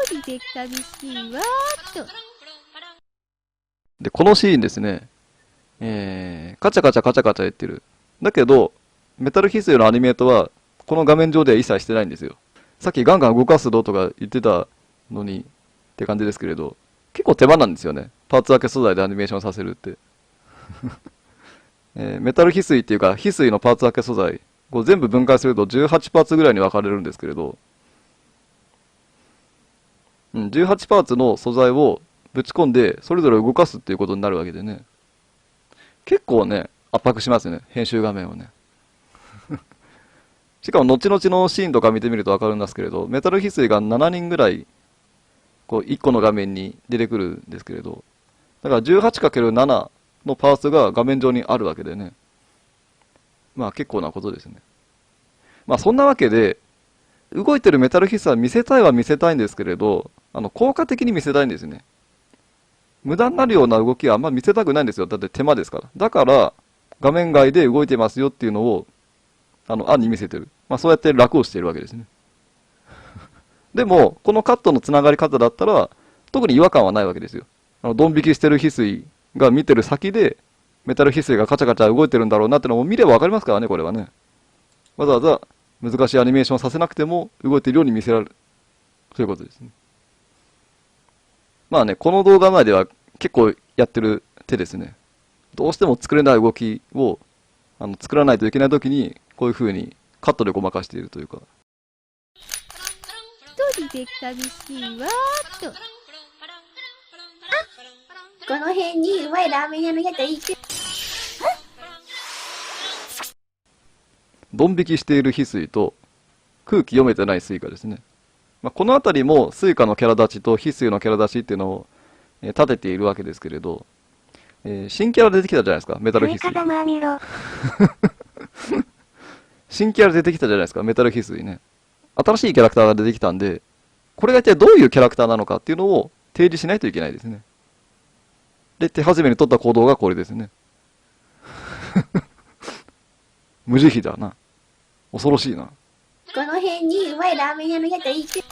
人で寂しいわーっと。で、このシーンですね、カチャカチャカチャカチャ言ってる。だけど、メタルヒスイのアニメートは、この画面上では一切してないんですよ。さっきガンガン動かすぞとか言ってたのに、って感じですけれど、結構手間なんですよね。パーツ分け素材でアニメーションさせるって。メタル翡翠っていうか、翡翠のパーツ分け素材、こう全部分解すると18パーツぐらいに分かれるんですけれど、18パーツの素材をぶち込んで、それぞれ動かすっていうことになるわけでね。結構ね、圧迫しますよね。編集画面をね。しかも、後々のシーンとか見てみると分かるんですけれど、メタル翡翠が7人ぐらい、こう、1個の画面に出てくるんですけれど、だから 18×7 のパーツが画面上にあるわけでね。まあ結構なことですね。まあそんなわけで、動いてるメタルヒスは見せたいは見せたいんですけれど、効果的に見せたいんですね。無駄になるような動きはあんま見せたくないんですよ。だって手間ですから。だから、画面外で動いてますよっていうのを、案に見せてる。まあそうやって楽をしているわけですね。でも、このカットのつながり方だったら、特に違和感はないわけですよ。ドン引きしてる翡翠が見てる先で、メタル翡翠がカチャカチャ動いてるんだろうなってのも見ればわかりますからね、これはね。わざわざ難しいアニメーションさせなくても動いているように見せられる。そういうことですね。まあね、この動画前では結構やってる手ですね。どうしても作れない動きを作らないといけないときに、こういう風にカットでごまかしているというか。一人で寂しいわーっと。この辺にうまいラーメン屋の屋台行く。ドン引きしている翡翠と空気読めてないスイカですね。まあ、このあたりもスイカのキャラ立ちと翡翠のキャラ立ちっていうのを立てているわけですけれど、新キャラ出てきたじゃないですか、メタル翡翠。新キャラ出てきたじゃないですか、メタル翡翠ね。新しいキャラクターが出てきたんで、これが一体どういうキャラクターなのかっていうのを提示しないといけないですね。で、手始めに取った行動がこれですね。無慈悲だな。恐ろしいな。この辺にうまいラーメン屋の屋台行く。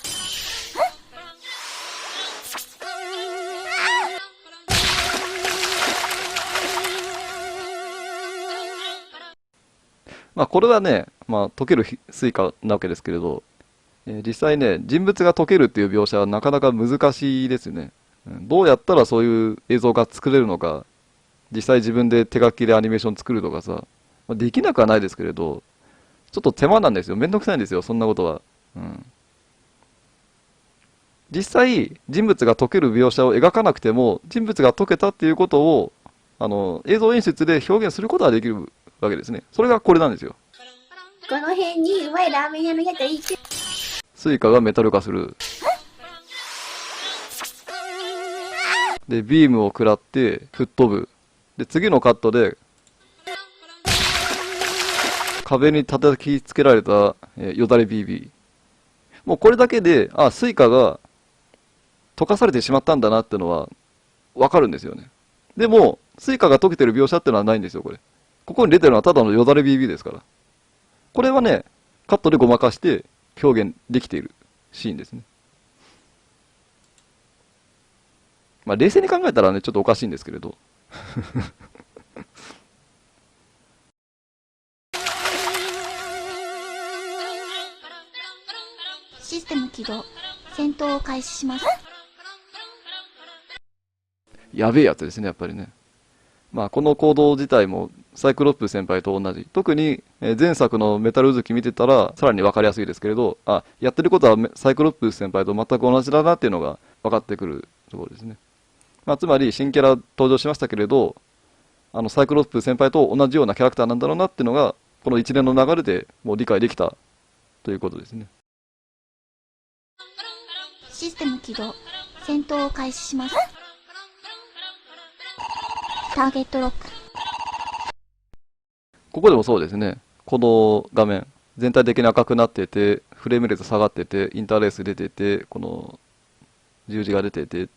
まあこれはね、まあ溶けるスイカなわけですけれど、実際ね、人物が溶けるっていう描写はなかなか難しいですね。どうやったらそういう映像が作れるのか、実際自分で手書きでアニメーション作るとかさ、まあできなくはないですけれど、ちょっと手間なんですよ。めんどくさいんですよ、そんなことは。実際、人物が溶ける描写を描かなくても、人物が溶けたっていうことを、映像演出で表現することができるわけですね。それがこれなんですよ。この辺にうまいラーメン屋の屋台行く。スイカがメタル化する。で、ビームを食らって吹っ飛ぶ。で、次のカットで、壁に叩きつけられた、よだれ BB。もうこれだけで、あ、スイカが溶かされてしまったんだなってのはわかるんですよね。でも、スイカが溶けてる描写ってのはないんですよ、これ。ここに出てるのはただのよだれ BB ですから。これはね、カットでごまかして表現できているシーンですね。まあ冷静に考えたらね、ちょっとおかしいんですけれど。システム起動。戦闘を開始します。やべえやつですね、やっぱりね。まあこの行動自体もサイクロップ先輩と同じ。特に前作のメタルうずき見てたらさらに分かりやすいですけれど、あ、やってることはサイクロップ先輩と全く同じだなっていうのが分かってくるところですね。まあつまり新キャラ登場しましたけれど、サイクロップ先輩と同じようなキャラクターなんだろうなっていうのが、この一連の流れでもう理解できたということですね。システム起動。戦闘を開始します。ターゲットロック。ここでもそうですね。この画面、全体的に赤くなってて、フレームレート下がってて、インターレース出てて、この十字が出てて、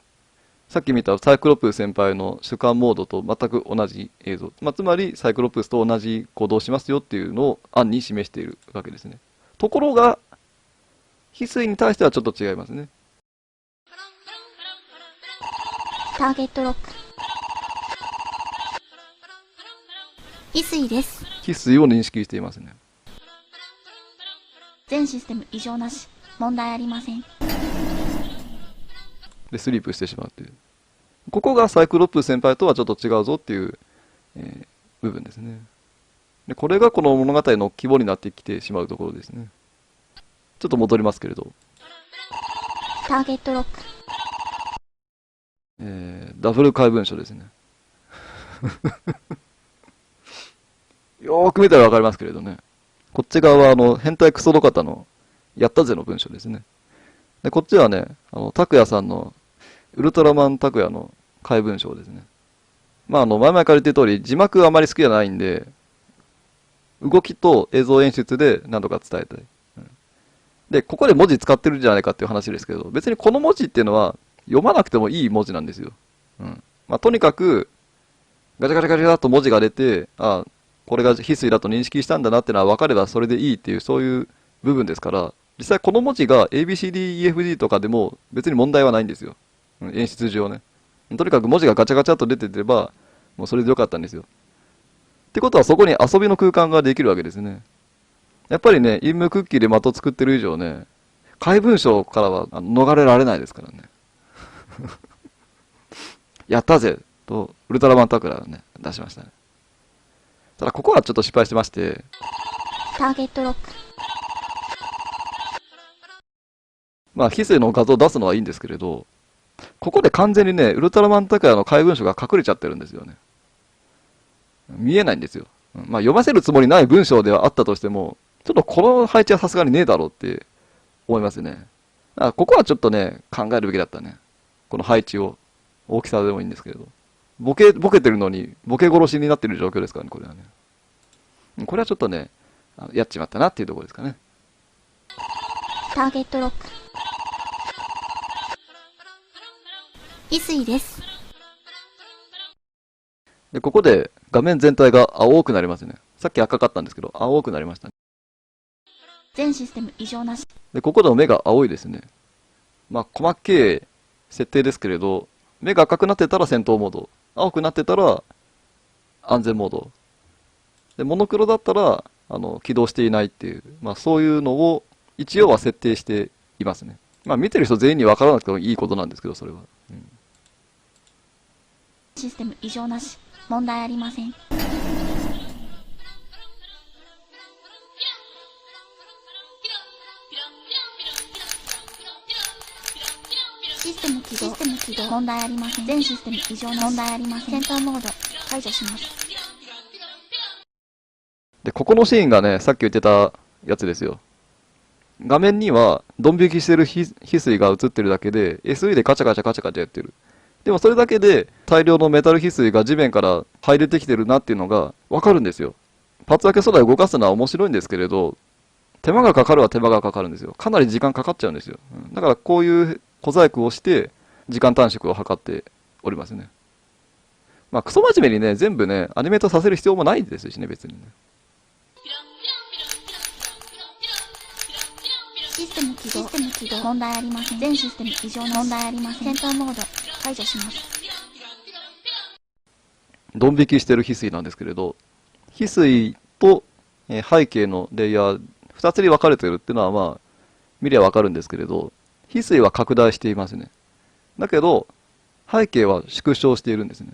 さっき見たサイクロプス先輩の主観モードと全く同じ映像。まあ、つまりサイクロプスと同じ行動をしますよっていうのを案に示しているわけですね。ところが、翡翠に対してはちょっと違いますね。ターゲットロック。翡翠です。翡翠を認識していますね。全システム異常なし。問題ありません。で、スリープしてしまうっていう。ここがサイクロプス先輩とはちょっと違うぞっていう、部分ですね。で、これがこの物語の規模になってきてしまうところですね。ちょっと戻りますけれど。ターゲットロック。ダブル怪文書ですね。よーく見たらわかりますけれどね。こっち側は変態クソドカタのやったぜの文章ですね。で、こっちはね、拓也さんのウルトラマン拓也の怪文書ですね。まあ、前々から言ってる通り、字幕あまり好きじゃないんで、動きと映像演出で何とか伝えたい。で、ここで文字使ってるんじゃないかっていう話ですけど、別にこの文字っていうのは読まなくてもいい文字なんですよ。まあ、とにかく、ガチャガチャガチャっと文字が出て、あ、これが翡翠だと認識したんだなってのは分かればそれでいいっていう、そういう部分ですから、実際この文字が ABCDEFG とかでも別に問題はないんですよ。演出上ね。とにかく文字がガチャガチャっと出てれば、もうそれでよかったんですよ。ってことはそこに遊びの空間ができるわけですね。やっぱりね、陰夢クッキーで的作ってる以上ね、怪文書からは逃れられないですからね。やったぜと、ウルトラマンタクラをね、出しましたね。ただここはちょっと失敗してまして、ターゲットロック。まあ、翡翠の画像を出すのはいいんですけれど、ここで完全にね、ウルトラマンタクヤの怪文書が隠れちゃってるんですよね。見えないんですよ。まあ、読ませるつもりない文章ではあったとしても、ちょっとこの配置はさすがにねえだろうって思いますね。ここはちょっとね、考えるべきだったね。この配置を。大きさでもいいんですけれど。ボケてるのに、ボケ殺しになってる状況ですからね、これはね。これはちょっとね、やっちまったなっていうところですかね。ターゲットロック。翡翠です。で、ここで画面全体が青くなりますね。さっき赤かったんですけど、青くなりましたね。全システム異常なし。で、ここでも目が青いですね。まあ、細けい設定ですけれど、目が赤くなってたら戦闘モード。青くなってたら安全モード。で、モノクロだったら、起動していないっていう、まあそういうのを一応は設定していますね。まあ見てる人全員に分からなくてもいいことなんですけど、それは。システム異常なし。問題ありません。システム起動。問題ありません。全システム異常なし。問題ありません。戦闘モード解除します。で、ここのシーンがね、さっき言ってたやつですよ。画面にはドン引きしてる翡翠が映ってるだけで SE でカチャカチャカチャカチャやってる。でもそれだけで大量のメタル翡翠が地面から入れてきてるなっていうのがわかるんですよ。パーツ分け素材を動かすのは面白いんですけれど、手間がかかるは手間がかかるんですよ。かなり時間かかっちゃうんですよ。だからこういう小細工をして時間短縮を図っておりますね。まあクソ真面目にね、全部ね、アニメートさせる必要もないですしね、別にね。システム起動。問題ありません。全システム異常なし。問題ありません。戦闘モード解除します。ドン引きしてる翡翠なんですけれど、翡翠と背景のレイヤー2つに分かれてるっていうのはまあ見りゃ分かるんですけれど、翡翠は拡大していますね。だけど背景は縮小しているんですね。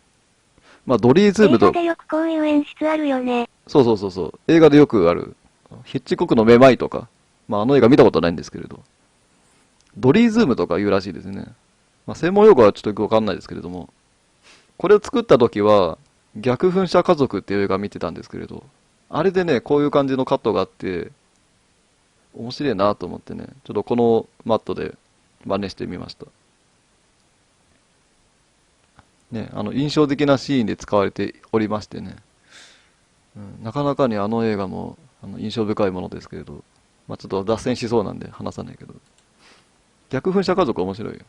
まあドリーズームと、映画でよくこういう演出あるよね。そう映画でよくあるヒッチコックのめまいとか、まあ映画見たことないんですけれど、ドリーズームとか言うらしいですね。まあ専門用語はちょっとよく分かんないですけれども、これを作った時は逆噴射家族っていう映画見てたんですけれど、あれでね、こういう感じのカットがあって、面白いなと思ってね、ちょっとこのマットで真似してみました。ね、印象的なシーンで使われておりましてね、なかなかにあの映画も印象深いものですけれど、まあ、ちょっと脱線しそうなんで話さないけど、逆噴射家族面白いよ。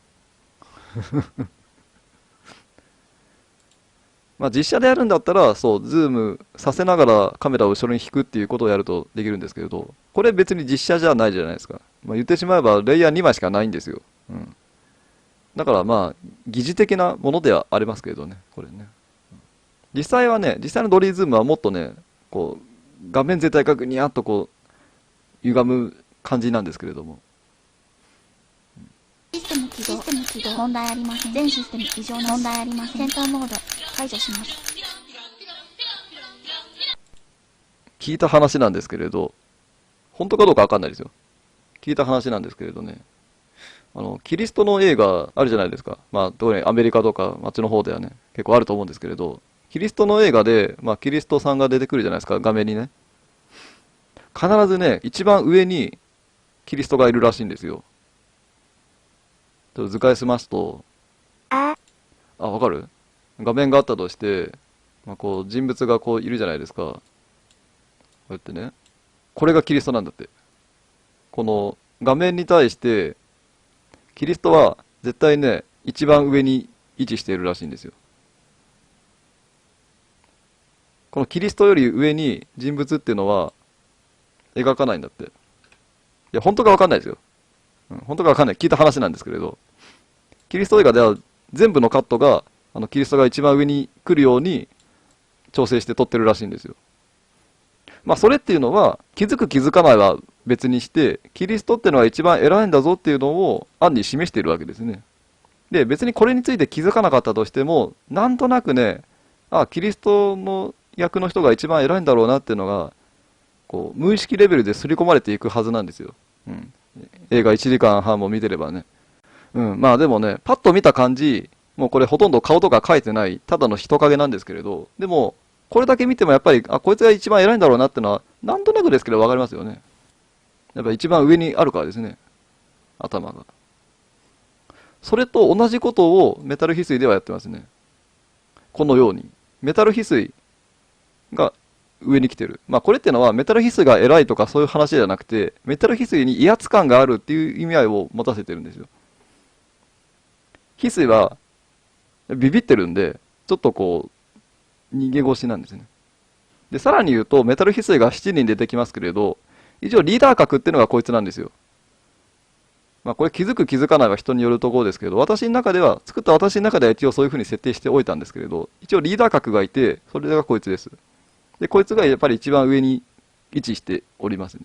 まあ実写でやるんだったら、そう、ズームさせながらカメラを後ろに引くっていうことをやるとできるんですけれど、これ別に実写じゃないじゃないですか。まあ、言ってしまえばレイヤー2枚しかないんですよ。だからまあ、疑似的なものではありますけどね、これね。実際はね、実際のドリーズームはもっとね、こう、画面全体がニヤッとこう、歪む感じなんですけれども。システム起動。問題ありません。全システム異常なし。問題ありません。戦闘モード解除します。聞いた話なんですけれど、本当かどうかわかんないですよ。聞いた話なんですけれどね。キリストの映画あるじゃないですか。まあ、特にアメリカとか、あっちの方ではね、結構あると思うんですけれど、キリストの映画で、まあ、キリストさんが出てくるじゃないですか、画面にね。必ずね、一番上にキリストがいるらしいんですよ。ちょっと図解しますと、あわかる？画面があったとして、まあ、こう、人物がこういるじゃないですか。こうやってね。これがキリストなんだって。この画面に対して、キリストは絶対ね、一番上に位置しているらしいんですよ。このキリストより上に人物っていうのは描かないんだって。いや、本当かわかんないですよ。本当かわかんない。聞いた話なんですけれど。キリスト映画では全部のカットが、キリストが一番上に来るように調整して撮ってるらしいんですよ。まあ、それっていうのは、気づく気づかないは別にして、キリストっていうのは一番偉いんだぞっていうのを暗に示しているわけですね。で、別にこれについて気づかなかったとしても、なんとなくね、キリストの役の人が一番偉いんだろうなっていうのが、こう、無意識レベルで刷り込まれていくはずなんですよ。映画1時間半も見てればね。まあでもね、パッと見た感じ、もうこれほとんど顔とか描いてない、ただの人影なんですけれど、でも、これだけ見てもやっぱり、こいつが一番偉いんだろうなってのは、なんとなくですけどわかりますよね。やっぱ一番上にあるからですね。頭が。それと同じことをメタル翡翠ではやってますね。このように。メタル翡翠が上に来てる。まあこれってのはメタル翡翠が偉いとかそういう話じゃなくて、メタル翡翠に威圧感があるっていう意味合いを持たせてるんですよ。翡翠はビビってるんで、ちょっとこう、逃げ腰なんですね。で、さらに言うと、メタル翡翠が7人出てきますけれど、一応リーダー格っていうのがこいつなんですよ。まあこれ気づく気づかないは人によるところですけど、作った私の中では一応そういう風に設定しておいたんですけれど、一応リーダー格がいて、それがこいつです。で、こいつがやっぱり一番上に位置しておりますね。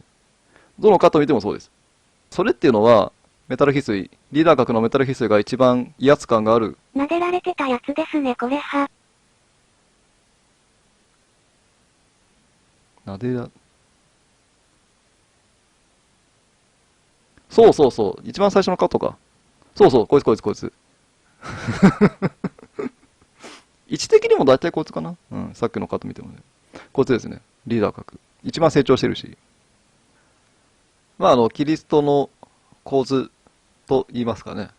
どのカット見てもそうです。それっていうのは、メタル翡翠、リーダー格のメタル翡翠が一番威圧感がある。撫でられてたやつですね、これは。そうそうそう。一番最初のカットか。そうそう、こいつ。位置的にも大体こいつかな。さっきのカット見てもね。こいつですね。リーダー格。一番成長してるし。まあ、キリストの構図と言いますかね。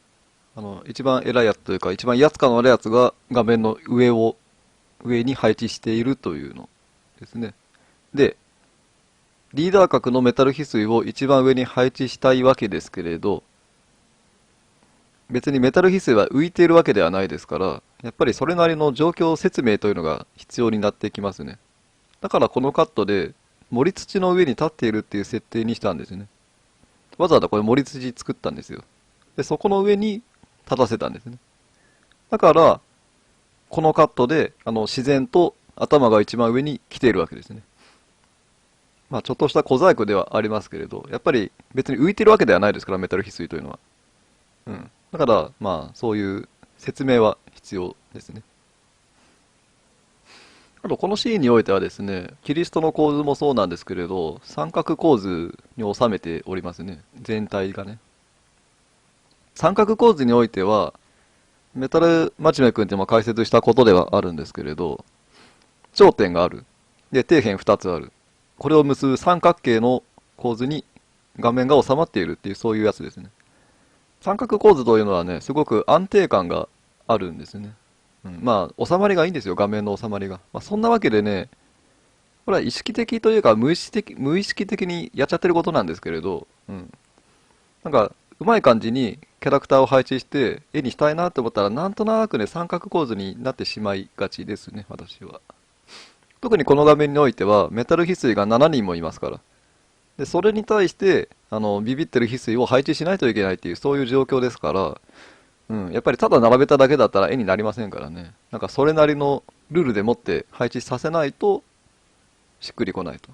一番偉いやつというか、一番威圧感のあるやつが画面の上に配置しているというのですね。で、リーダー格のメタル翡翠を一番上に配置したいわけですけれど、別にメタル翡翠は浮いているわけではないですから、やっぱりそれなりの状況説明というのが必要になってきますね。だからこのカットで、森土の上に立っているっていう設定にしたんですね。わざわざこれ森土作ったんですよ。で、そこの上に立たせたんですね。だから、このカットで、自然と頭が一番上に来ているわけですね。まあ、ちょっとした小細工ではありますけれど、やっぱり別に浮いてるわけではないですから、メタル翡翠というのは。だから、まあ、そういう説明は必要ですね。あと、このシーンにおいてはですね、キリストの構図もそうなんですけれど、三角構図に収めておりますね。全体がね。三角構図においては、メタルマチメ君っても解説したことではあるんですけれど、頂点がある。で、底辺2つある。これを結ぶ三角形の構図に画面が収まっているっていうそういうやつですね。三角構図というのはね、すごく安定感があるんですね。まあ、収まりがいいんですよ、画面の収まりが。まあ、そんなわけでね、これは意識的というか無意識的にやっちゃってることなんですけれど、なんか、うまい感じにキャラクターを配置して絵にしたいなって思ったら、なんとなくね、三角構図になってしまいがちですね、私は。特にこの画面においては、メタル翡翠が7人もいますから。で、それに対して、ビビってる翡翠を配置しないといけないっていう、そういう状況ですから、うん、やっぱりただ並べただけだったら絵になりませんからね。なんかそれなりのルールでもって配置させないとしっくりこないと。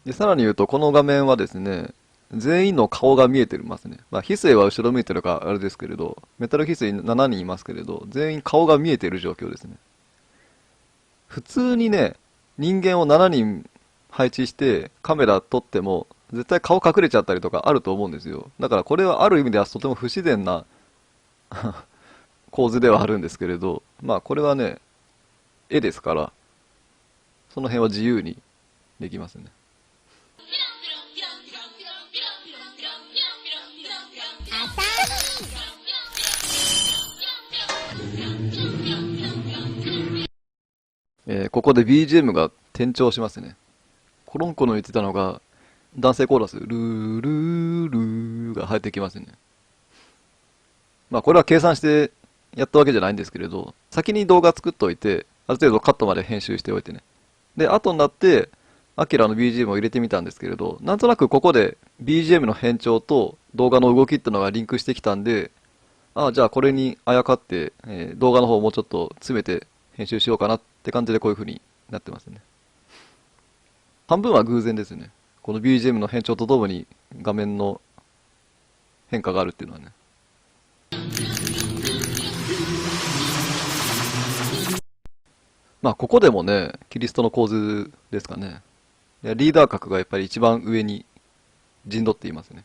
で、さらに言うとこの画面はですね、全員の顔が見えてますね。まあ、翡翠は後ろ向いてるからあれですけれど、メタル翡翠7人いますけれど、全員顔が見えてる状況ですね。普通にね、人間を7人配置してカメラ撮っても、絶対顔隠れちゃったりとかあると思うんですよ。だからこれはある意味ではとても不自然な構図ではあるんですけれど、まあこれはね、絵ですから、その辺は自由にできますね。ここで BGM が転調しますね。コロンコの言ってたのが、男性コーラス、ルールールーが入ってきますね。まあこれは計算してやったわけじゃないんですけれど、先に動画作っといて、ある程度カットまで編集しておいてね。で、後になって、アキラの BGM を入れてみたんですけれど、なんとなくここで BGM の変調と動画の動きってのがリンクしてきたんで、ああ、じゃあこれにあやかって、動画の方をもうちょっと詰めて編集しようかなって感じでこういう風になってますね。半分は偶然ですね。この BGM の変調とともに画面の変化があるっていうのはね。まあここでもね、キリストの構図ですかね。いやリーダー格がやっぱり一番上に陣取っていますね。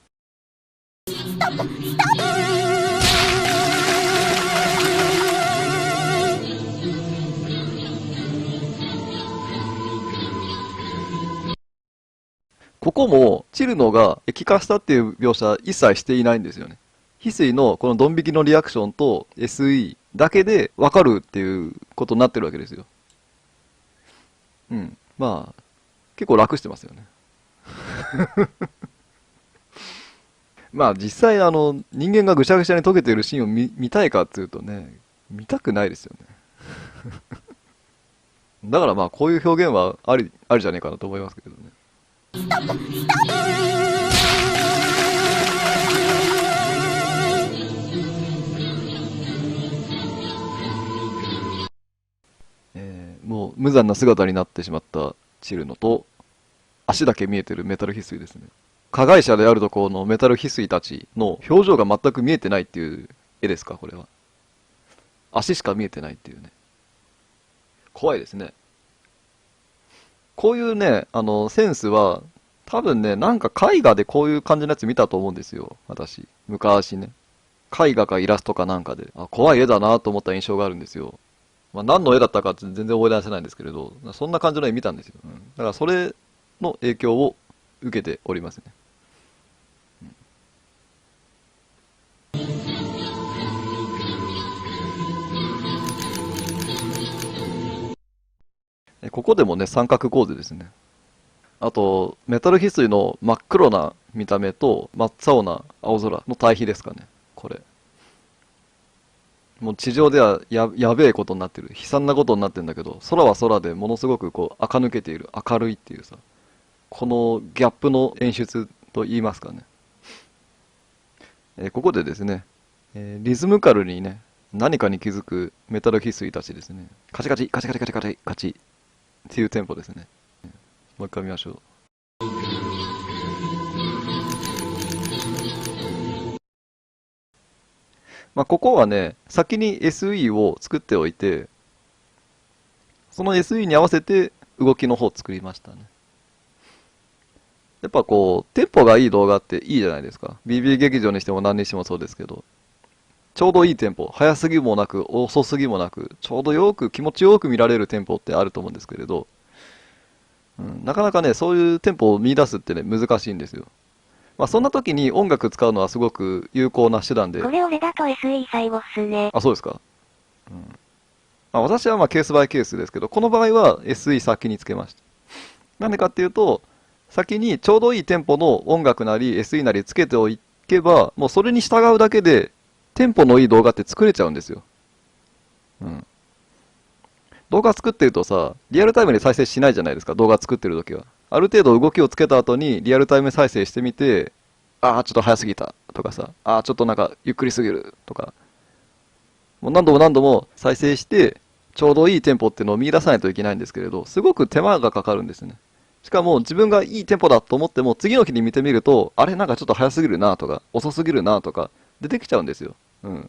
ここもチルノが液化したっていう描写一切していないんですよね。翡翠のこのドン引きのリアクションと SE だけでわかるっていうことになってるわけですよ。うん。まあ、結構楽してますよね。まあ実際人間がぐしゃぐしゃに溶けてるシーンを見たいかっていうとね、見たくないですよね。だからまあこういう表現はありじゃねえかなと思いますけどね。もう無残な姿になってしまったチルノと、足だけ見えてるメタル翡翠ですね。加害者であるところのメタル翡翠たちの表情が全く見えてないっていう絵ですか、これは。足しか見えてないっていうね。怖いですね。こういうね、センスは、多分ね、なんか絵画でこういう感じのやつ見たと思うんですよ、私。昔ね。絵画かイラストかなんかで。あ、怖い絵だなと思った印象があるんですよ。まあ、何の絵だったか全然思い出せないんですけれど、そんな感じの絵見たんですよ。だからそれの影響を受けておりますね。ここでもね、三角構図ですね。あと、メタル翡翠の真っ黒な見た目と真っ青な青空の対比ですかね。これ。もう地上ではやべえことになってる。悲惨なことになってるんだけど、空は空でものすごくこう、垢抜けている。明るいっていうさ。このギャップの演出と言いますかね。ここでですね、リズムカルにね、何かに気づくメタル翡翠たちですね。カチカチ、カチカチカチカチカチっていうテンポですね。もう一回見ましょう。まあ、ここはね、先に SE を作っておいて、その SE に合わせて動きの方を作りましたね。やっぱこう、テンポがいい動画っていいじゃないですか。BB 劇場にしても何にしてもそうですけど。ちょうどいいテンポ。速すぎもなく、遅すぎもなく、ちょうどよく、気持ちよく見られるテンポってあると思うんですけれど、なかなかね、そういうテンポを見出すってね、難しいんですよ。まあそんな時に音楽使うのはすごく有効な手段で。これ俺だと SE 最後っすね。あ、そうですか。まあ、私はまあケースバイケースですけど、この場合は SE 先につけました。なんでかっていうと、先にちょうどいいテンポの音楽なり SE なりつけておけば、もうそれに従うだけで、テンポのいい動画って作れちゃうんですよ。動画作ってるとさ、リアルタイムで再生しないじゃないですか、動画作ってる時は。ある程度動きをつけた後にリアルタイム再生してみて、ああ、ちょっと早すぎたとかさ、ああ、ちょっとなんかゆっくりすぎるとか、もう何度も何度も再生して、ちょうどいいテンポっていうのを見出さないといけないんですけれど、すごく手間がかかるんですね。しかも自分がいいテンポだと思っても、次の日に見てみると、あれなんかちょっと早すぎるなとか、遅すぎるなとか、出てきちゃうんですよ。うん。っ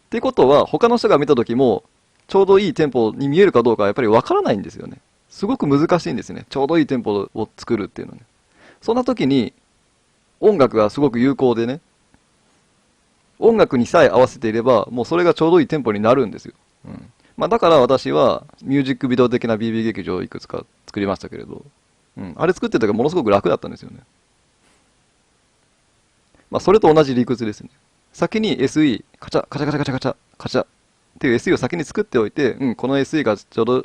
てことは、他の人が見た時も、ちょうどいいテンポに見えるかどうかはやっぱりわからないんですよね。すごく難しいんですね。ちょうどいいテンポを作るっていうのね。そんな時に、音楽がすごく有効でね、音楽にさえ合わせていれば、もうそれがちょうどいいテンポになるんですよ。うん。まあだから私は、ミュージックビデオ的な BB 劇場をいくつか作りましたけれど、うん。あれ作ってる時はものすごく楽だったんですよね。まあそれと同じ理屈ですね。先に SE、カチャ、カチャカチャカチャカチャ、カチャっていう SE を先に作っておいて、うん、この SE がちょうど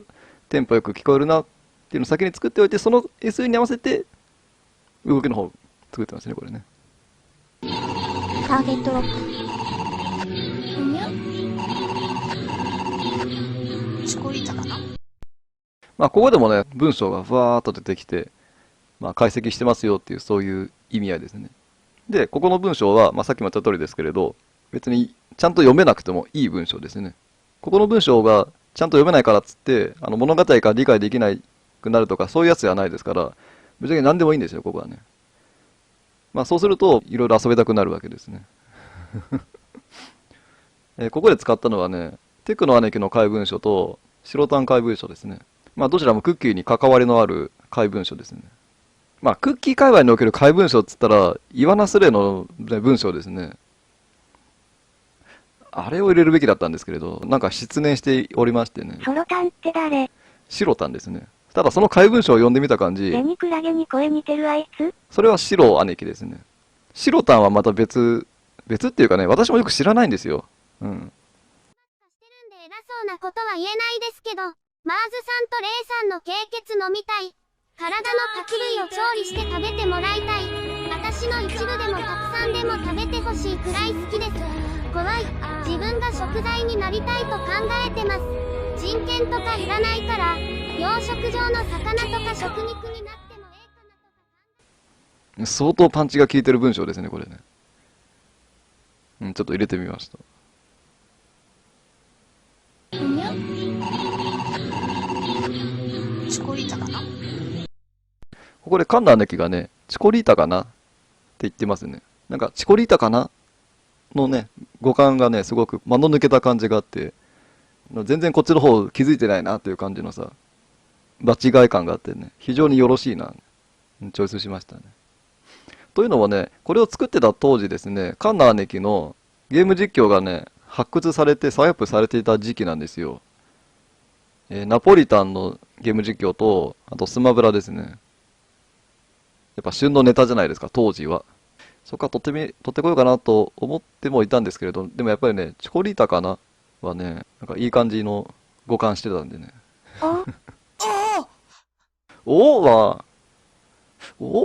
テンポよく聞こえるなっていうのを先に作っておいて、その SE に合わせて動きの方作ってますね、これね。ターゲットロック。ふにゃチコリータかな。まあここでもね、文章がふわーっと出てきて、まあ解析してますよっていうそういう意味合いですね。で、ここの文章は、まあさっきも言った通りですけれど、別にちゃんと読めなくてもいい文章ですね。ここの文章がちゃんと読めないからっつって、物語が理解できないくなるとか、そういうやつじゃないですから、ぶっちゃけ何でもいいんですよ、ここはね。まあそうすると、いろいろ遊びたくなるわけですね。ここで使ったのはね、テクの姉貴の怪文書と、白タン怪文書ですね。まあどちらもクッキーに関わりのある怪文書ですね。まあクッキー界隈における怪文書っつったら、イワナスレの文章ですね。あれを入れるべきだったんですけれど、なんか失念しておりましてね。ソロタンって誰？白タンですね。ただその怪文書を読んでみた感じ、レニクラゲに声似てるあいつ？それは白姉貴ですね。白タンはまた別っていうかね、私もよく知らないんですよ。うん。してるんで偉そうなことは言えないですけど、マーズさんとレイさんの経血飲みたい。体の柿類を調理して食べてもらいたい。私の一部でもたくさんでも食べてほしいくらい好きです。怖い。自分が食材になりたいと考えてます。人権とかいらないから、養殖場の魚とか食肉になってもええかなとか。相当パンチが効いてる文章ですね、これね。うん、ちょっと入れてみました。ふにゃチコリータかな。ここでカンナ姉貴がね、チコリータかなって言ってますね。なんか、チコリータかなのね、語感がね、すごく間の抜けた感じがあって、全然こっちの方気づいてないなっていう感じのさ、場違い感があってね、非常によろしいな、チョイスしましたね。というのもね、これを作ってた当時ですね、カンナ姉貴のゲーム実況がね、発掘されて再アップされていた時期なんですよ。ナポリタンのゲーム実況と、あとスマブラですね。やっぱ旬のネタじゃないですか、当時は。そっか、撮ってこようかなと思ってもいたんですけれど、でもやっぱりね、チコリータかなはね、なんかいい感じの互換してたんでね。お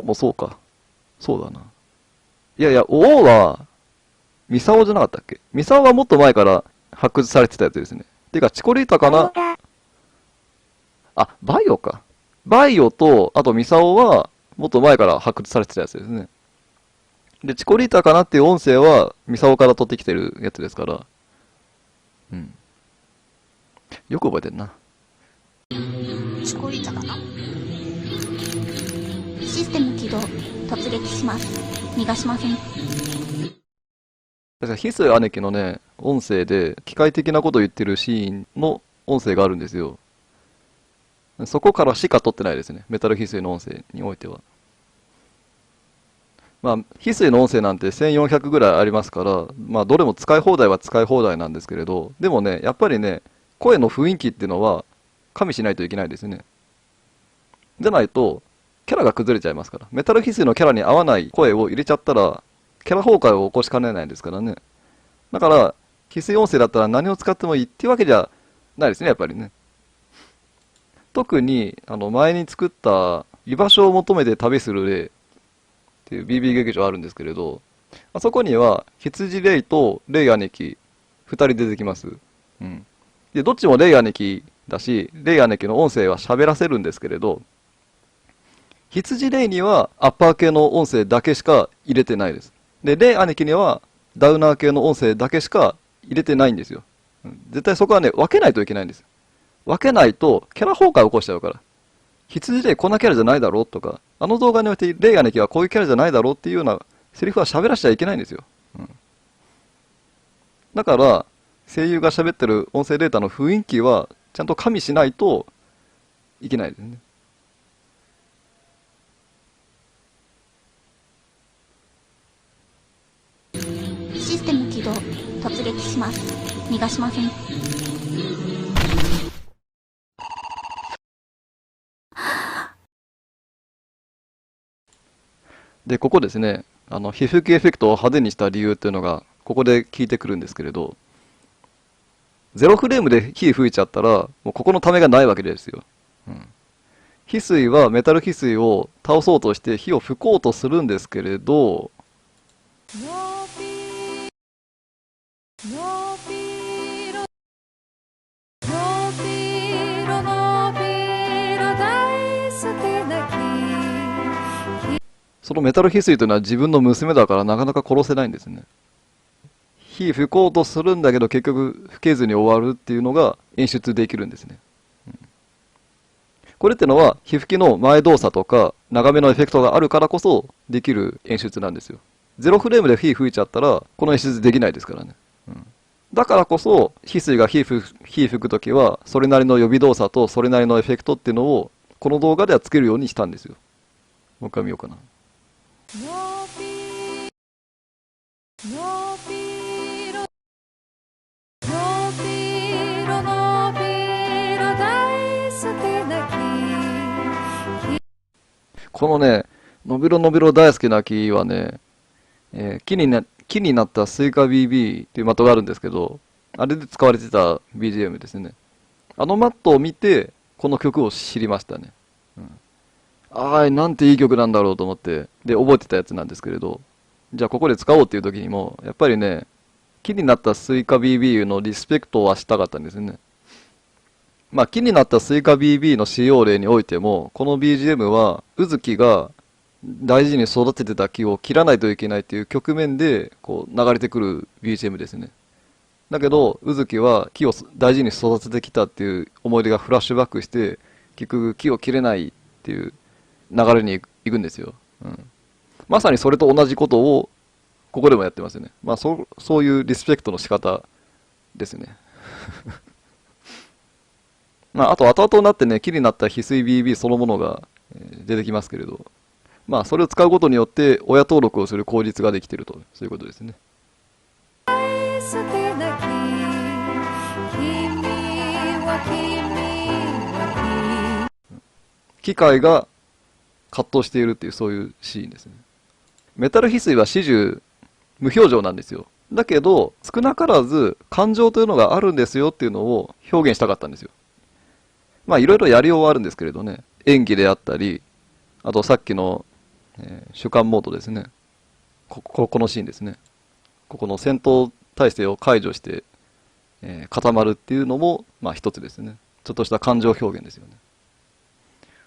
もそうか。そうだな。いやいや、は、ミサオじゃなかったっけ？ミサオはもっと前から発掘されてたやつですね。てか、チコリータかな？あ、バイオか。バイオと、あとミサオは、もっと前から発掘されてたやつですね。で、チコリータかなっていう音声は、ミサオから取ってきてるやつですから。うん。よく覚えてんな。チコリータかな。システム起動。突撃します。逃がしません。確かヒス姉貴のね、音声で、機械的なことを言ってるシーンの音声があるんですよ。そこからしか取ってないですね。メタル翡翠の音声においては。まあ、翡翠の音声なんて1400ぐらいありますから、まあ、どれも使い放題は使い放題なんですけれど、でもね、やっぱりね、声の雰囲気っていうのは、加味しないといけないですね。じゃないと、キャラが崩れちゃいますから。メタル翡翠のキャラに合わない声を入れちゃったら、キャラ崩壊を起こしかねないですからね。だから、翡翠音声だったら何を使ってもいいっていうわけじゃないですね、やっぱりね。特に、前に作った居場所を求めて旅する例っていう BB 劇場あるんですけれど、あそこには羊レイとレイ姉貴2人出てきます。うん。で、どっちもレイ姉貴だし、レイ姉貴の音声は喋らせるんですけれど、羊レイにはアッパー系の音声だけしか入れてないです。で、レイ兄貴にはダウナー系の音声だけしか入れてないんですよ。絶対そこはね、分けないといけないんです。分けないとキャラ崩壊を起こしちゃうから。羊レイこんなキャラじゃないだろうとか、あの動画においてレイ兄貴はこういうキャラじゃないだろうっていうようなセリフは喋らせちゃいけないんですよ。だから、声優が喋ってる音声データの雰囲気はちゃんと加味しないといけないですね。システム起動。突撃します。逃がしません。で、ここですね、皮膚系エフェクトを派手にした理由っていうのが、ここで効いてくるんですけれど、0フレームで火吹いちゃったら、もうここのためがないわけですよ。翡翠はメタル翡翠を倒そうとして火を吹こうとするんですけれど、そのメタル翡翠というのは自分の娘だからなかなか殺せないんですね。火吹こうとするんだけど結局吹けずに終わるっていうのが演出できるんですね。これってのは火吹きの前動作とか長めのエフェクトがあるからこそできる演出なんですよ。0フレームで火吹いちゃったらこの演出できないですからね。だからこそ翡翠が火吹くときはそれなりの予備動作とそれなりのエフェクトっていうのをこの動画ではつけるようにしたんですよ。もう一回見ようかな。このね、のびろのびろ大好きな木はね、木になったスイカ BB っていうマットがあるんですけど、あれで使われてた BGM ですね。あのマットを見て、この曲を知りましたね。なんていい曲なんだろうと思って、で、覚えてたやつなんですけれど、じゃあここで使おうっていう時にも、やっぱりね、木になったスイカ BB のリスペクトはしたかったんですね。まあ、木になったスイカ BB の使用例においても、この BGM は、うずきが大事に育ててた木を切らないといけないっていう局面で、こう、流れてくる BGM ですね。だけど、うずきは木を大事に育ててきたっていう思い出がフラッシュバックして、結局木を切れないっていう流れに行くんですよ。まさにそれと同じことを、ここでもやってますよね。まあ、そういうリスペクトの仕方ですね。まあ、あと後々になってね、木になった翡翠 BB そのものが出てきますけれど、まあ、それを使うことによって親登録をする効率ができていると、そういうことですね。機械が葛藤しているっていう、そういうシーンですね。メタル翡翠は始終無表情なんですよ。だけど、少なからず感情というのがあるんですよっていうのを表現したかったんですよ。まあいろいろやりようはあるんですけれどね。演技であったり、あとさっきの、主観モードですね。このシーンですね。ここの戦闘態勢を解除して、固まるっていうのも、まあ一つですね。ちょっとした感情表現ですよね。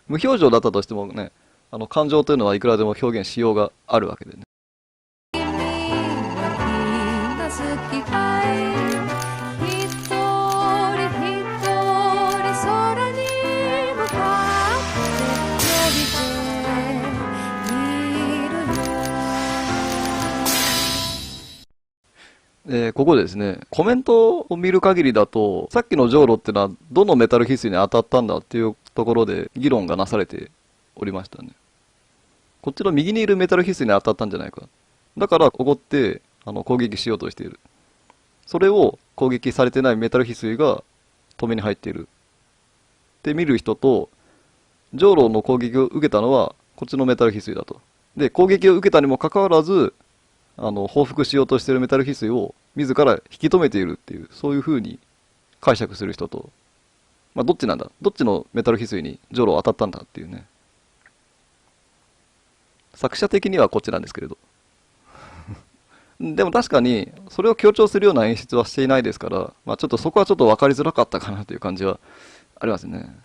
無表情だったとしてもね、感情というのはいくらでも表現しようがあるわけでね。ここですね、コメントを見る限りだと、さっきのジョーロっていうのはどのメタル翡翠に当たったんだっていうところで議論がなされておりましたね。こっちの右にいるメタル翡翠に当たったんじゃないか。だからここって攻撃しようとしている。それを攻撃されてないメタル翡翠が止めに入っている。って見る人と、ジョーロの攻撃を受けたのはこっちのメタル翡翠だと。で、攻撃を受けたにもかかわらず、報復しようとしているメタル翡翠を自ら引き止めているっていう、そういう風に解釈する人と、まあどっちなんだ、どっちのメタル翡翠にジョロ当たったんだっていうね。作者的にはこっちなんですけれど。でも確かに、それを強調するような演出はしていないですから、まあちょっとそこはちょっと分かりづらかったかなという感じはありますね。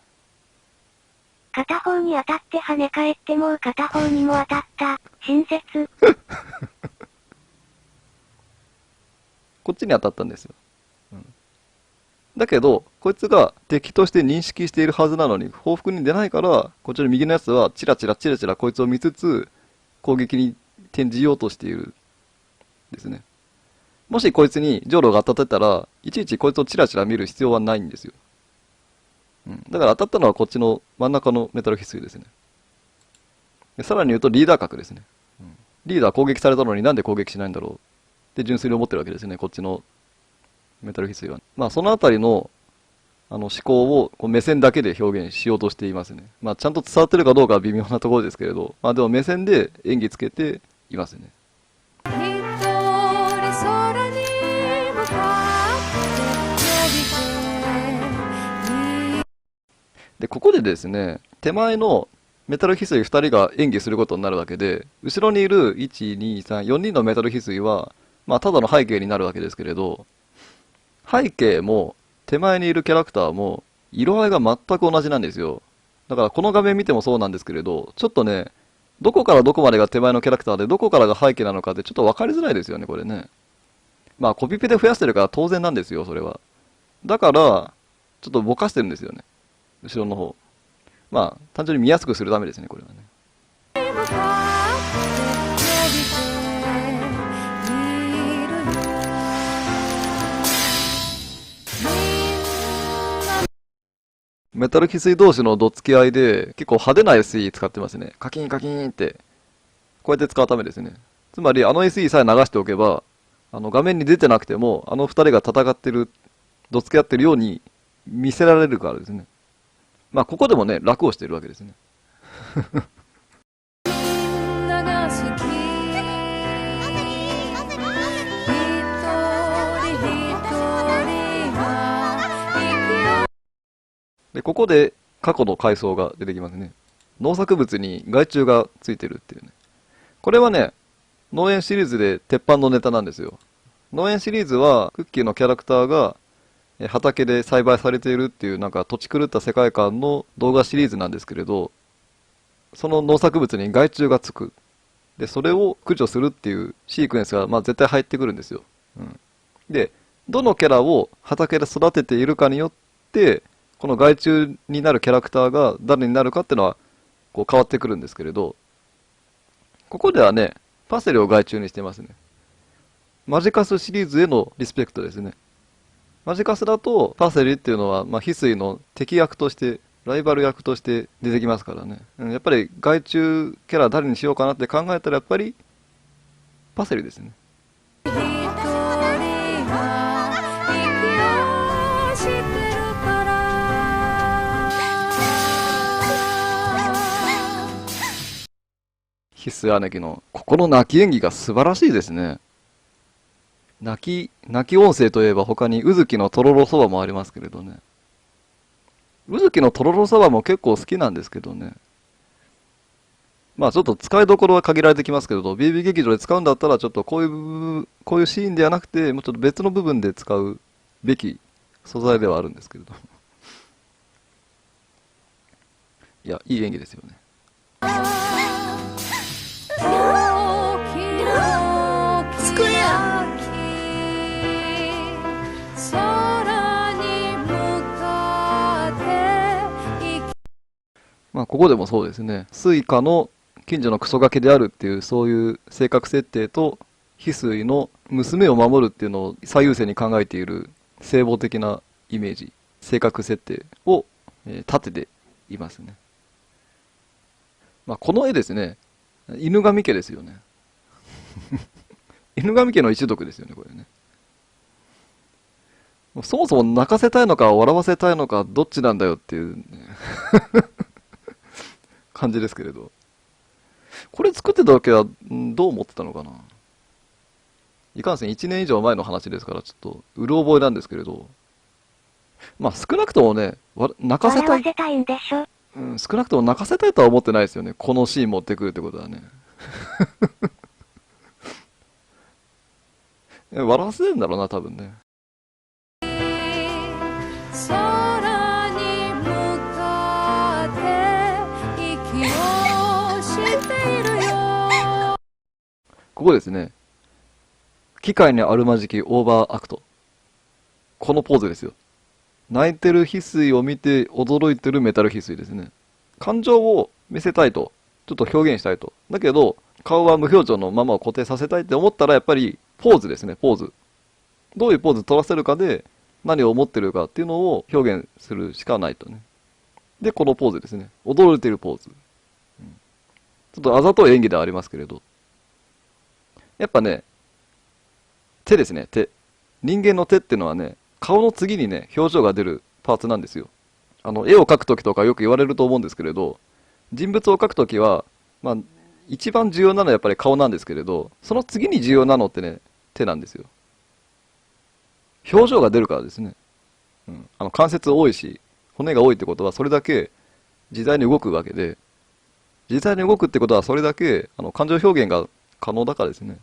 片方に当たって跳ね返ってもう片方にも当たった。親切。こっちに当たったんですよ。だけど、こいつが敵として認識しているはずなのに、報復に出ないから、こっちの右のやつはチラチラチラチラこいつを見つつ、攻撃に転じようとしている。ですね。もしこいつにジョロが当たってたら、いちいちこいつをチラチラ見る必要はないんですよ。だから当たったのはこっちの真ん中のメタル翡翠ですね。でさらに言うとリーダー格ですね。リーダー攻撃されたのになんで攻撃しないんだろうって純粋に思ってるわけですね、こっちのメタル翡翠は。まあそのあたりの思考をこう目線だけで表現しようとしていますね。まあちゃんと伝わってるかどうかは微妙なところですけれど、まあでも目線で演技つけていますね。で、ここでですね、手前のメタル翡翠2人が演技することになるわけで、後ろにいる1、2、3、4人のメタル翡翠は、まあただの背景になるわけですけれど、背景も手前にいるキャラクターも色合いが全く同じなんですよ。だからこの画面見てもそうなんですけれど、ちょっとね、どこからどこまでが手前のキャラクターでどこからが背景なのかってちょっと分かりづらいですよね、これね。まあコピペで増やしてるから当然なんですよ、それは。だから、ちょっとぼかしてるんですよね。後ろの方。まあ、単純に見やすくするためですね、これはね。メタル翡翠同士のどっつき合いで、結構派手な SE 使ってますね。カキンカキンって、こうやって使うためですね。つまり、SE さえ流しておけば、画面に出てなくても、二人が戦ってる、どっつき合ってるように見せられるからですね。まあ、ここでもね、楽をしているわけですね。で、ここで過去の階層が出てきますね。農作物に害虫がついてるっていうね。これはね、農園シリーズで鉄板のネタなんですよ。農園シリーズは、クッキーのキャラクターが、畑で栽培されているっていうなんか土地狂った世界観の動画シリーズなんですけれど、その農作物に害虫がつく。で、それを駆除するっていうシークエンスがまあ絶対入ってくるんですよ。で、どのキャラを畑で育てているかによって、この害虫になるキャラクターが誰になるかっていうのはこう変わってくるんですけれど、ここではね、パセリを害虫にしてますね。マジカスシリーズへのリスペクトですね。マジカスだとパセリっていうのは、まあ、翡翠の敵役として、ライバル役として出てきますからね。やっぱり害虫キャラ誰にしようかなって考えたらやっぱりパセリですね。翡翠姉貴のここの泣き演技が素晴らしいですね。泣き音声といえば他にうずきのとろろそばもありますけれどね。うずきのとろろそばも結構好きなんですけどね。まあちょっと使いどころは限られてきますけれど、BB 劇場で使うんだったらちょっとこういうシーンではなくて、もうちょっと別の部分で使うべき素材ではあるんですけれど。いや、いい演技ですよね。まあここでもそうですね。スイカの近所のクソガキであるっていうそういう性格設定と、翡翠の娘を守るっていうのを最優先に考えている聖母的なイメージ、性格設定を立てていますね。まあこの絵ですね、犬神家ですよね。犬神家の一族ですよね、これね。そもそも泣かせたいのか笑わせたいのかどっちなんだよっていう、ね、感じですけれど。これ作ってた時はどう思ってたのかな。いかんせん1年以上前の話ですからちょっとうる覚えなんですけれど。まあ少なくともね、泣かせたい。笑わせたいんでしょ。少なくとも泣かせたいとは思ってないですよね。このシーン持ってくるってことはね。笑わせてんだろうな、多分ね。空に向かってここですね。機械にあるまじきオーバーアクト。このポーズですよ。泣いてる翡翠を見て驚いてるメタル翡翠ですね。感情を見せたいと。ちょっと表現したいと。だけど、顔は無表情のままを固定させたいって思ったら、やっぱりポーズですね、ポーズ。どういうポーズ取らせるかで、何を思ってるかっていうのを表現するしかないとね。で、このポーズですね。驚いてるポーズ。ちょっとあざとい演技ではありますけれど。やっぱね、手ですね、手。人間の手っていうのはね、顔の次にね、表情が出るパーツなんですよ。絵を描くときとかよく言われると思うんですけれど、人物を描くときは、まあ、一番重要なのはやっぱり顔なんですけれど、その次に重要なのってね、手なんですよ。表情が出るからですね。関節多いし、骨が多いってことはそれだけ自在に動くわけで、自在に動くってことはそれだけ感情表現が可能だからですね。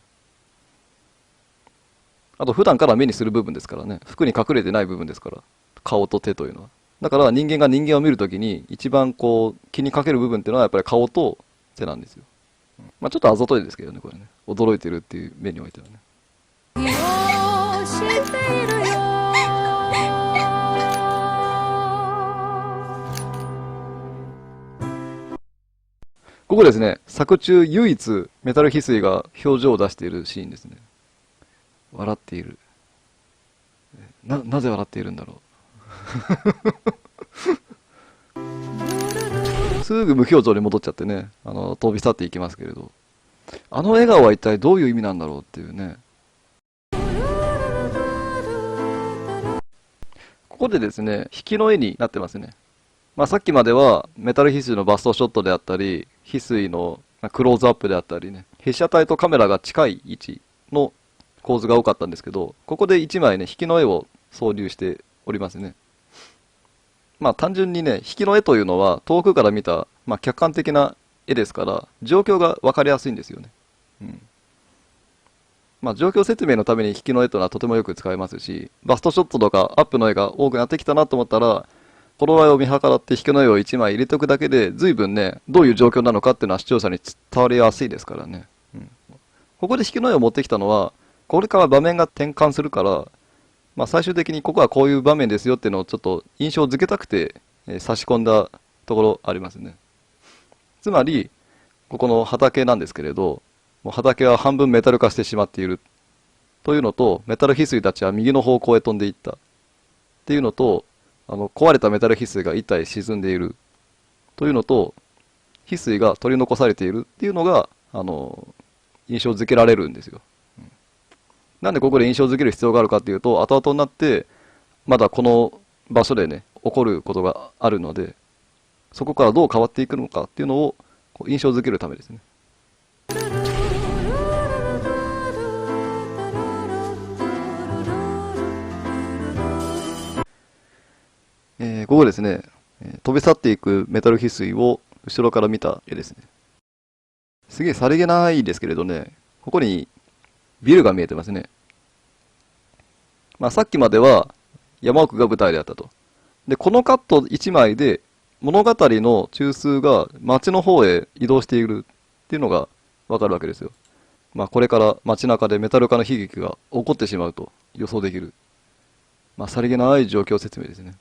あと普段から目にする部分ですからね。服に隠れてない部分ですから。顔と手というのは。だから人間が人間を見るときに一番こう気にかける部分っていうのはやっぱり顔と手なんですよ。まあちょっとあざといですけどね、これね。驚いてるっていう面においてはね。ここですね、作中唯一メタル翡翠が表情を出しているシーンですね。笑っている。なぜ笑っているんだろう。すぐ無表情に戻っちゃってね、飛び去っていきますけれど。あの笑顔は一体どういう意味なんだろうっていうね。ここでですね、引きの絵になってますね。まあさっきまではメタル翡翠のバストショットであったり、翡翠のクローズアップであったりね、被写体とカメラが近い位置の構図が多かったんですけど、ここで1枚ね、引きの絵を挿入しておりますね。まあ単純にね、引きの絵というのは遠くから見た、まあ、客観的な絵ですから、状況が分かりやすいんですよね。まあ状況説明のために引きの絵というのはとてもよく使えますし、バストショットとかアップの絵が多くなってきたなと思ったら、頃合いを見計らって引きの絵を1枚入れておくだけで、随分ね、どういう状況なのかっていうのは視聴者に伝わりやすいですからね。ここで引きの絵を持ってきたのは、これから場面が転換するから、まあ最終的にここはこういう場面ですよっていうのをちょっと印象づけたくて、差し込んだところありますね。つまり、ここの畑なんですけれど、もう畑は半分メタル化してしまっている。というのと、メタル翡翠たちは右の方向へ飛んでいった。っていうのと、壊れたメタル翡翠が一体沈んでいる。というのと、翡翠が取り残されているっていうのが、印象づけられるんですよ。なんでここで印象づける必要があるかっていうと、後々になって、まだこの場所でね、起こることがあるので、そこからどう変わっていくのかっていうのを印象づけるためですね。ここですね、飛び去っていくメタル翡翠を後ろから見た絵ですね。すげえさりげないですけれどね、ここにビルが見えてますね。まあさっきまでは山奥が舞台であったと。で、このカット1枚で物語の中枢が街の方へ移動しているっていうのがわかるわけですよ。まあこれから街中でメタル化の悲劇が起こってしまうと予想できる。まあさりげない状況説明ですね。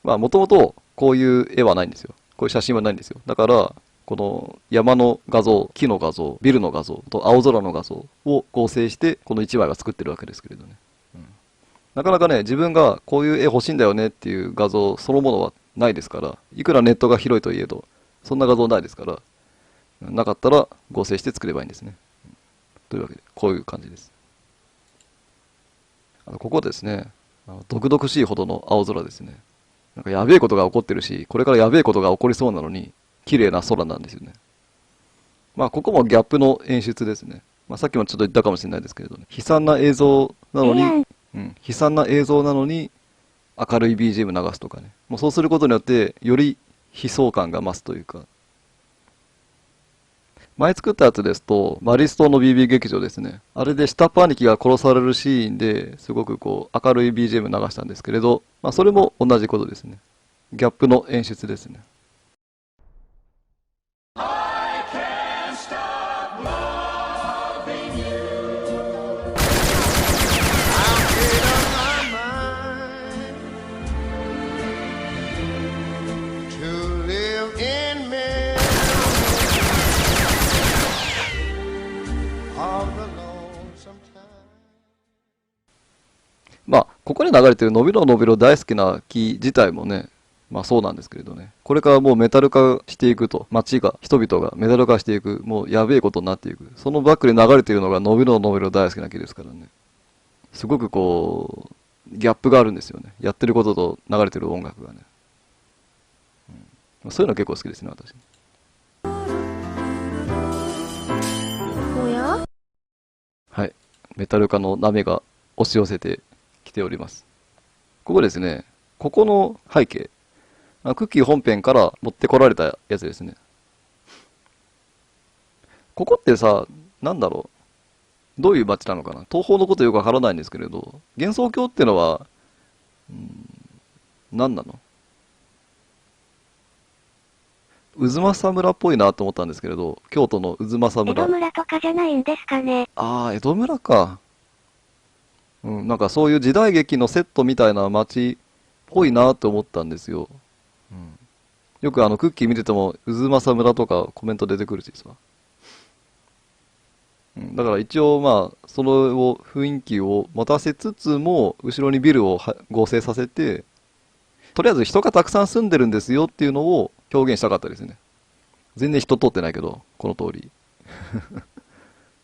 まあもともとこういう絵はないんですよ。こういう写真はないんですよ。だから、この山の画像、木の画像、ビルの画像と青空の画像を合成してこの1枚は作ってるわけですけれどね。なかなかね、自分がこういう絵欲しいんだよねっていう画像そのものはないですから、いくらネットが広いといえど、そんな画像ないですから、なかったら合成して作ればいいんですね。というわけで、こういう感じです。ここですね、毒々しいほどの青空ですね。なんかやべえことが起こってるし、これからやべえことが起こりそうなのに、綺麗な空なんですよね。まあ、ここもギャップの演出ですね。まあ、さっきもちょっと言ったかもしれないですけれどね。悲惨な映像なのに、悲惨な映像なのに、明るい BGM 流すとかね。もうそうすることによって、より悲壮感が増すというか。前作ったやつですと、マリストの BB 劇場ですね。あれで下っ端兄貴が殺されるシーンですごくこう明るい BGM 流したんですけれど、まあそれも同じことですね。ギャップの演出ですね。まあ、ここに流れてるのびろのびろ大好きな木自体もね、まあそうなんですけれどね。これからもうメタル化していくと、街が、人々がメタル化していく、もうやべえことになっていく。そのバックで流れているのがのびろのびろ大好きな木ですからね。すごくこう、ギャップがあるんですよね。やってることと流れてる音楽がね。そういうの結構好きですね、私。おや？はい。メタル化の波が押し寄せてきております。ここですね、ここの背景。クッキー本編から持ってこられたやつですね。ここってさ、なんだろう。どういう街なのかな。東方のことよくわからないんですけれど、幻想郷ってのは、何なの？渦政村っぽいなと思ったんですけれど、京都の渦政村。江戸村とかじゃないんですかね。ああ、江戸村か。なんかそういう時代劇のセットみたいな街っぽいなって思ったんですよ。よくクッキー見てても、渦政村とかコメント出てくるしさ。だから一応まあ、その雰囲気を持たせつつも、後ろにビルを合成させて、とりあえず人がたくさん住んでるんですよっていうのを表現したかったですね。全然人通ってないけど、この通り。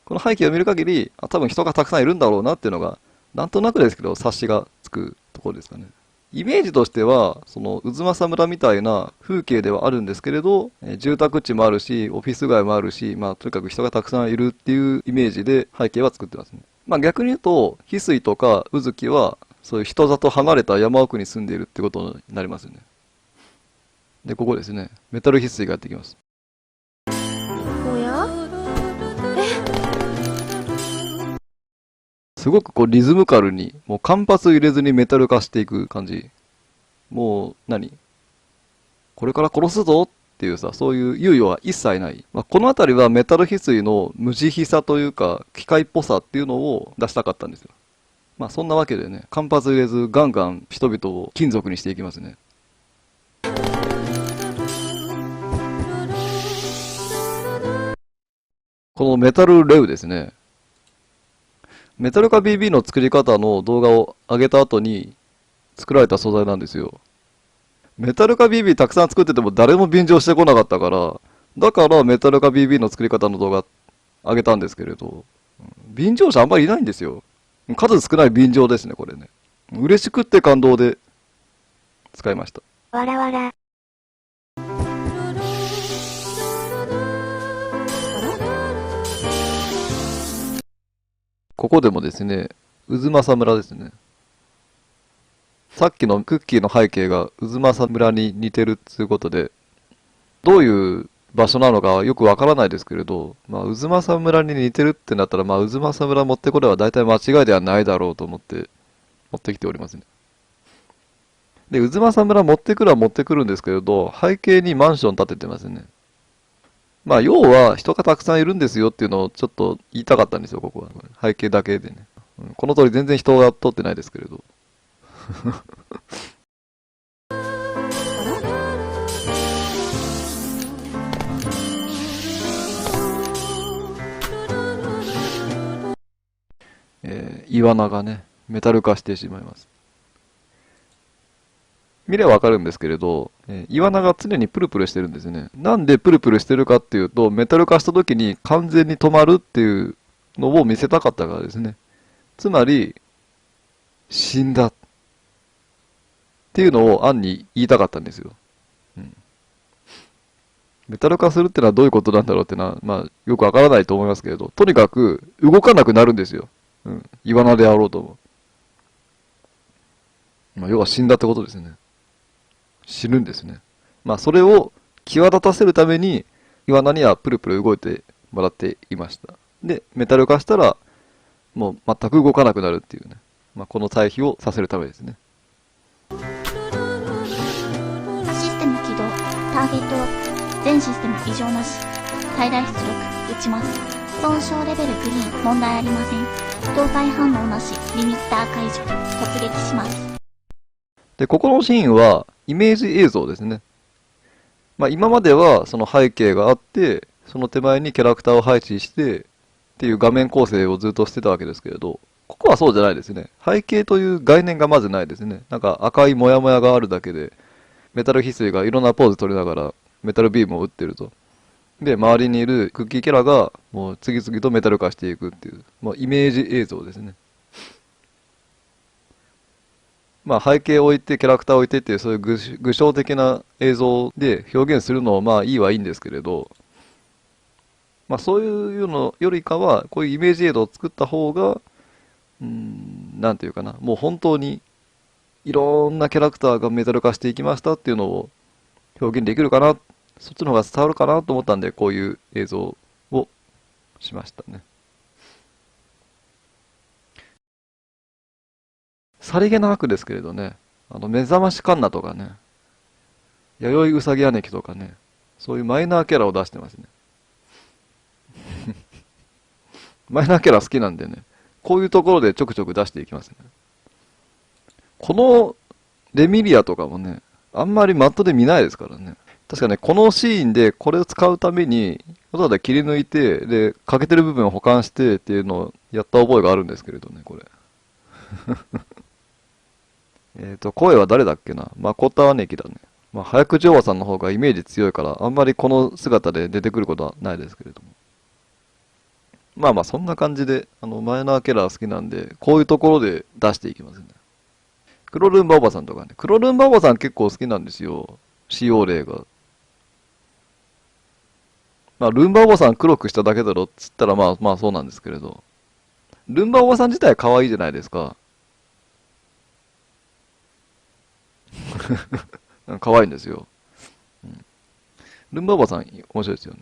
この背景を見る限り、多分人がたくさんいるんだろうなっていうのが、なんとなくですけど、察しがつくところですかね。イメージとしては、その、渦政村みたいな風景ではあるんですけれど、住宅地もあるし、オフィス街もあるし、まあ、とにかく人がたくさんいるっていうイメージで背景は作ってますね。まあ逆に言うと、翡翠とか宇月は、そういう人里離れた山奥に住んでいるってことになりますよね。で、ここですね。メタル翡翠がやってきます。おや？すごくこうリズムカルに、もう間髪入れずにメタル化していく感じ。もうこれから殺すぞっていうさ、そういう猶予は一切ない。まあ、このあたりはメタル翡翠の無慈悲さというか、機械っぽさっていうのを出したかったんですよ。まあそんなわけでね、間髪入れずガンガン人々を金属にしていきますね。このメタルレウですね。メタル化 BB の作り方の動画を上げた後に作られた素材なんですよ。メタル化 BB たくさん作ってても誰も便乗してこなかったから、だからメタル化 BB の作り方の動画上げたんですけれど、便乗者あんまりいないんですよ。数少ない便乗ですね、これね。嬉しくって感動で使いました。わらわら。ここでもですね、渦政村ですね。さっきのクッキーの背景が渦政村に似てるっていうことで、どういう場所なのかよくわからないですけれど、まあ、渦政村に似てるってなったら、まあ、渦政村持ってこれば大体間違いではないだろうと思って持ってきておりますね。で、渦政村持ってくるは持ってくるんですけれど、背景にマンション建ててますね。まあ、要は人がたくさんいるんですよっていうのをちょっと言いたかったんですよ、ここは。背景だけでね。この通り全然人が通ってないですけれど。イワナがね、メタル化してしまいます。見ればわかるんですけれど、イワナが常にプルプルしてるんですね。なんでプルプルしてるかっていうと、メタル化した時に完全に止まるっていうのを見せたかったからですね。つまり、死んだっていうのを暗に言いたかったんですよ。メタル化するってのはどういうことなんだろうってのは、まあ、よくわからないと思いますけれど、とにかく動かなくなるんですよ。イワナであろうとも。まあ、要は死んだってことですね。死ぬんですね。まあ、それを際立たせるために、イワナにはプルプル動いてもらっていました。で、メタル化したら、もう全く動かなくなるっていうね。まあ、この対比をさせるためですね。システム起動。ターゲット。全システム異常なし。最大出力。撃ちます。損傷レベルグリーン。問題ありません。搭載反応なし。リミッター解除。突撃します。で、ここのシーンは、イメージ映像ですね。まあ、今まではその背景があって、その手前にキャラクターを配置してっていう画面構成をずっとしてたわけですけれど、ここはそうじゃないですね。背景という概念がまずないですね。なんか赤いモヤモヤがあるだけで、メタル翡翠がいろんなポーズ取りながらメタルビームを打ってると。で、周りにいるクッキーキャラがもう次々とメタル化していくっていう、もうイメージ映像ですね。まあ背景を置いて、キャラクターを置いてっていう、そういう具象的な映像で表現するのはまあいいはいいんですけれど、まあそういうのよりかは、こういうイメージ映像を作った方が、なんていうかな、もう本当にいろんなキャラクターがメタル化していきましたっていうのを表現できるかな、そっちの方が伝わるかなと思ったんで、こういう映像をしましたね。さりげなくですけれどね、目覚ましカンナとかね、弥生うさぎ姉貴とかね、そういうマイナーキャラを出してますね。マイナーキャラ好きなんでね、こういうところでちょくちょく出していきますね。このレミリアとかもね、あんまりマットで見ないですからね。確かね、このシーンでこれを使うために、わざわざ切り抜いて、で、欠けてる部分を保管してっていうのをやった覚えがあるんですけれどね、これ。声は誰だっけな、誠姉貴だね。まあ、早口おばさんの方がイメージ強いから、あんまりこの姿で出てくることはないですけれども。まあまあ、そんな感じで、マイナーキャラ好きなんで、こういうところで出していきますね。黒ルンバおばさんとかね。黒ルンバおばさん結構好きなんですよ。使用例が。まあ、ルンバおばさん黒くしただけだろっつったらまあまあそうなんですけれど。ルンバおばさん自体可愛いじゃないですか。可愛いんですよ。ルンバおばさん面白いですよね。